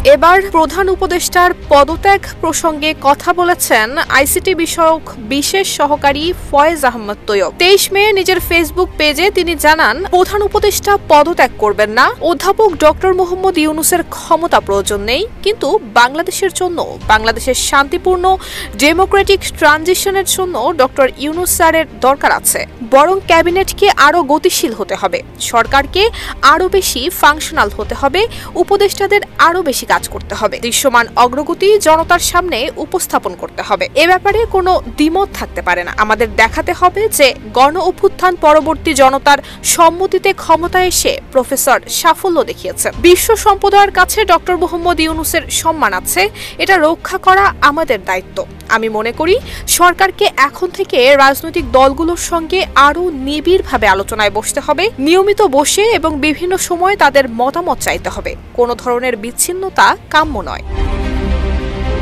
এবার প্রধান উপদেষ্টার পদত্যাগ প্রসঙ্গে কথা বলেছেন আইসিটি বিষয়ক বিশেষ সহকারী ফয়েজ আহমদ তৈয়ব। 23 মে নিজের ফেসবুক পেজে তিনি জানান, প্রধান উপদেষ্টা পদত্যাগ করবেন না। অধ্যাপক ডক্টর মোহাম্মদ ইউনূসের ক্ষমতা প্রয়োজন নেই, কিন্তু বাংলাদেশের জন্য, বাংলাদেশের শান্তিপূর্ণ ডেমোক্রেটিক ট্রানজিশনের জন্য ডক্টর ইউনূস স্যারের দরকার আছে। বরং ক্যাবিনেটকে আরও গতিশীল হতে হবে, সরকারকে আরও বেশি ফাংশনাল হতে হবে, উপদেষ্টাদের আরও বেশি কাজ করতে হবে, দৃশ্যমান অগ্রগতি জনতার সামনে উপস্থাপন করতে হবে। এ ব্যাপারে কোনো দ্বিমত থাকতে পারে না। আমাদের দেখাতে হবে যে গণ অভ্যুত্থান পরবর্তী জনতার সম্মতিতে ক্ষমতায় এসে প্রফেসর সাফল্য দেখিয়েছে। বিশ্ব সম্প্রদায়ের কাছে ডক্টর মোহাম্মদ ইউনূসের সম্মান আছে, এটা রক্ষা করা আমাদের দায়িত্ব। আমি মনে করি সরকারকে এখন থেকে রাজনৈতিক দলগুলোর সঙ্গে আরও নিবিড়ভাবে আলোচনায় বসতে হবে, নিয়মিত বসে এবং বিভিন্ন সময় তাদের মতামত চাইতে হবে। কোনো ধরনের বিচ্ছিন্নতা কাম্য নয়।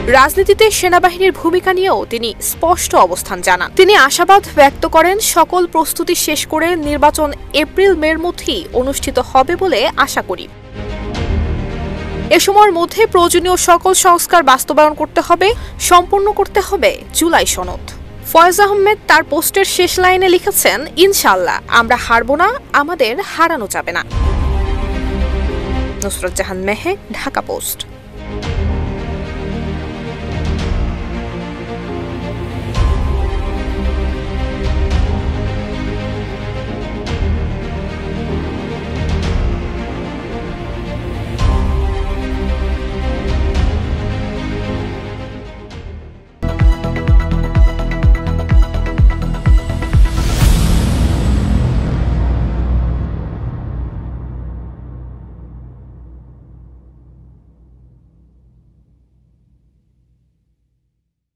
রাজনীতিতে সেনাবাহিনীর ভূমিকা নিয়েও তিনি স্পষ্ট অবস্থান জানান। তিনি আশাবাদ ব্যক্ত করেন, সকল প্রস্তুতি শেষ করে নির্বাচন এপ্রিল-মের মধ্যেই অনুষ্ঠিত হবে বলে আশা করি। এ সময়ের মধ্যে প্রয়োজনীয় সকল সংস্কার বাস্তবায়ন করতে হবে, সম্পন্ন করতে হবে জুলাই সনদ। ফয়েজ আহমেদ তার পোস্টের শেষ লাইনে লিখেছেন, ইনশাআল্লাহ আমরা হারব না, আমাদের হারানো যাবে না। নুসরাত জাহান মেহে, ঢাকা পোস্ট।